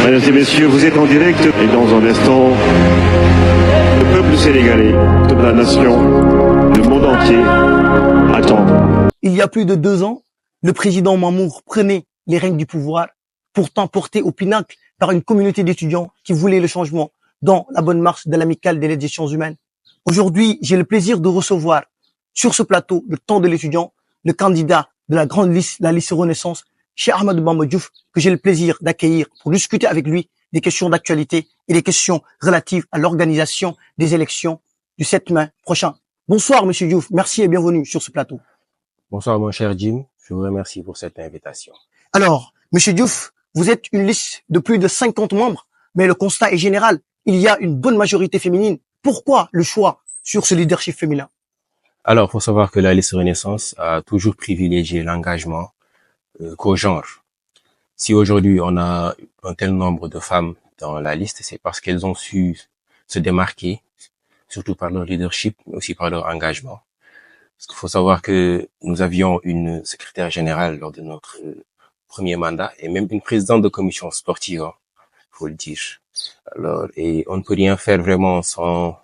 Mesdames et messieurs, vous êtes en direct et dans un instant, le peuple sénégalais, toute la nation, le monde entier attend. Il y a plus de 2 ans, le président Mamour prenait les rênes du pouvoir, pourtant porté au pinacle par une communauté d'étudiants qui voulaient le changement dans la bonne marche de l'amicale des sciences humaines. Aujourd'hui, j'ai le plaisir de recevoir sur ce plateau, le temps de l'étudiant, le candidat de la grande liste, la liste Renaissance, Cheikh Ahmadou Bamba Diouf, que j'ai le plaisir d'accueillir pour discuter avec lui des questions d'actualité et des questions relatives à l'organisation des élections du 7 mai prochain. Bonsoir, Monsieur Diouf. Merci et bienvenue sur ce plateau. Bonsoir, mon cher Jim. Je vous remercie pour cette invitation. Alors, Monsieur Diouf, vous êtes une liste de plus de 50 membres, mais le constat est général. Il y a une bonne majorité féminine. Pourquoi le choix sur ce leadership féminin? Alors, faut savoir que la liste Renaissance a toujours privilégié l'engagement qu'au genre. Si aujourd'hui on a un tel nombre de femmes dans la liste, c'est parce qu'elles ont su se démarquer, surtout par leur leadership, mais aussi par leur engagement. Parce qu'il faut savoir que nous avions une secrétaire générale lors de notre premier mandat et même une présidente de commission sportive, faut le dire. Alors, et on ne peut rien faire vraiment sans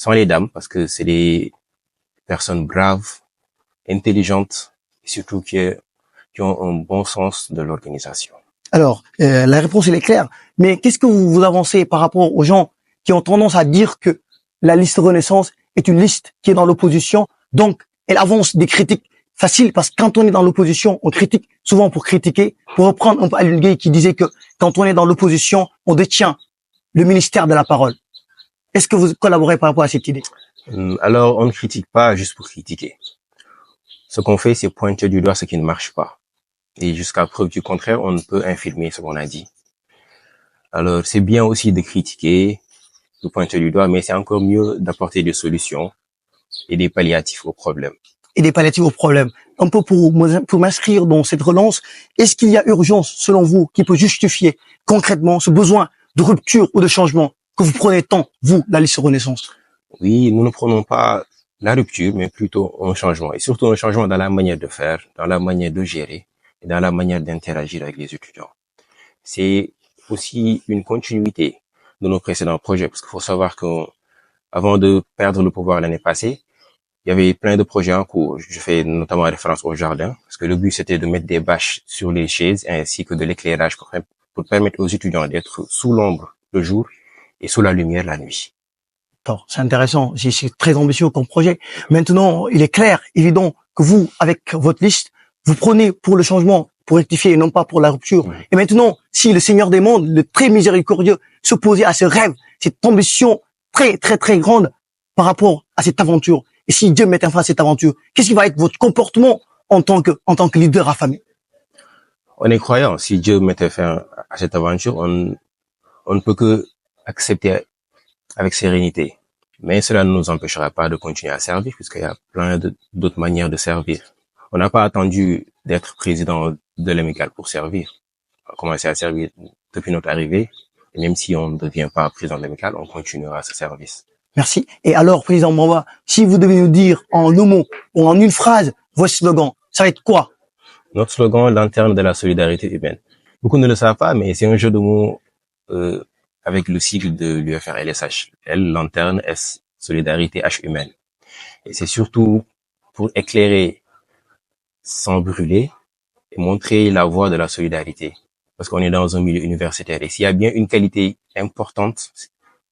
les dames, parce que c'est des personnes braves, intelligentes, et surtout qui ont un bon sens de l'organisation. Alors, la réponse elle est claire, mais qu'est-ce que vous avancez par rapport aux gens qui ont tendance à dire que la liste Renaissance est une liste qui est dans l'opposition, donc elle avance des critiques faciles, parce que quand on est dans l'opposition, on critique souvent pour critiquer. Pour reprendre un peu Alioune Gueye qui disait que quand on est dans l'opposition, on détient le ministère de la parole. Est-ce que vous collaborez par rapport à cette idée? Alors, on ne critique pas juste pour critiquer. Ce qu'on fait, c'est pointer du doigt ce qui ne marche pas. Et jusqu'à preuve du contraire, on ne peut infirmer ce qu'on a dit. Alors, c'est bien aussi de critiquer, de pointer du doigt, mais c'est encore mieux d'apporter des solutions et des palliatifs aux problèmes. Et des palliatifs aux problèmes. Un peu pour m'inscrire dans cette relance, est-ce qu'il y a urgence, selon vous, qui peut justifier concrètement ce besoin de rupture ou de changement que vous prenez tant, vous, la liste Renaissance? Oui, nous ne prenons pas la rupture, mais plutôt un changement. Et surtout un changement dans la manière de faire, dans la manière de gérer et dans la manière d'interagir avec les étudiants. C'est aussi une continuité de nos précédents projets, parce qu'il faut savoir qu'avant de perdre le pouvoir l'année passée, il y avait plein de projets en cours. Je fais notamment référence au jardin, parce que le but c'était de mettre des bâches sur les chaises ainsi que de l'éclairage pour permettre aux étudiants d'être sous l'ombre le jour et sous la lumière la nuit. C'est intéressant, c'est très ambitieux comme projet. Maintenant, il est clair, évident que vous, avec votre liste, vous prenez pour le changement, pour rectifier et non pas pour la rupture. Oui. Et maintenant, si le Seigneur des mondes, le très miséricordieux, s'opposait à ce rêve, cette ambition très, très, très grande par rapport à cette aventure, et si Dieu met fin à cette aventure, qu'est-ce qui va être votre comportement en tant que leader affamé? On est croyant. Si Dieu mettait fin à cette aventure, on ne peut que accepter avec sérénité. Mais cela ne nous empêchera pas de continuer à servir, puisqu'il y a plein d'autres manières de servir. On n'a pas attendu d'être président de l'amicale pour servir. On a commencé à servir depuis notre arrivée. Et même si on ne devient pas président de l'amicale, on continuera ce service. Merci. Et alors, président Bamba, si vous devez nous dire en un mot ou en une phrase votre slogan, ça va être quoi? Notre slogan, lanterne de la solidarité humaine. Beaucoup ne le savent pas, mais c'est un jeu de mots avec le sigle de l'UFR-LSH. L, lanterne, S, solidarité, H, humaine. Et c'est surtout pour éclairer sans brûler et montrer la voie de la solidarité. Parce qu'on est dans un milieu universitaire. Et s'il y a bien une qualité importante,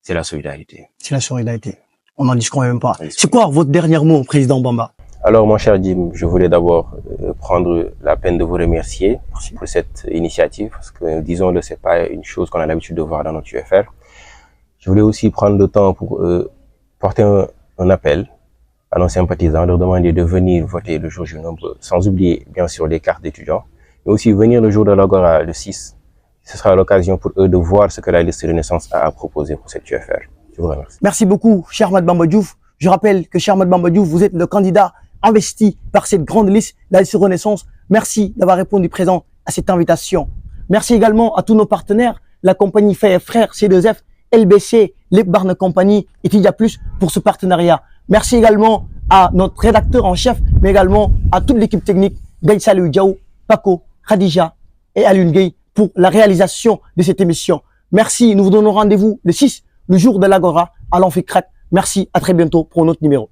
c'est la solidarité. C'est la solidarité. On n'en discute quand même pas. C'est quoi votre dernier mot, président Bamba? Alors, mon cher Jim, je voulais d'abord prendre la peine de vous remercier pour cette initiative, parce que, disons-le, c'est pas une chose qu'on a l'habitude de voir dans notre UFR. Je voulais aussi prendre le temps pour porter un appel à nos sympathisants, leur demander de venir voter le jour du nombre, sans oublier, bien sûr, les cartes d'étudiants, mais aussi venir le jour de l'Agora, le 6. Ce sera l'occasion pour eux de voir ce que la liste Renaissance a à proposer pour cette UFR. Je vous remercie. Merci beaucoup, Cheikh Ahmadou Bamba Diouf. Je rappelle que Cheikh Ahmadou Bamba Diouf, vous êtes le candidat investi par cette grande liste, la liste Renaissance. Merci d'avoir répondu présent à cette invitation. Merci également à tous nos partenaires, la compagnie Faye Frères, C2F, LBC, Les Barnes Compagnie et Tidia Plus pour ce partenariat. Merci également à notre rédacteur en chef, mais également à toute l'équipe technique, Gaï Salou Diaw, Paco, Khadija et Alioune Gueye pour la réalisation de cette émission. Merci, nous vous donnons rendez-vous le 6, le jour de l'Agora à l'Amphitrite. Merci, à très bientôt pour un autre numéro.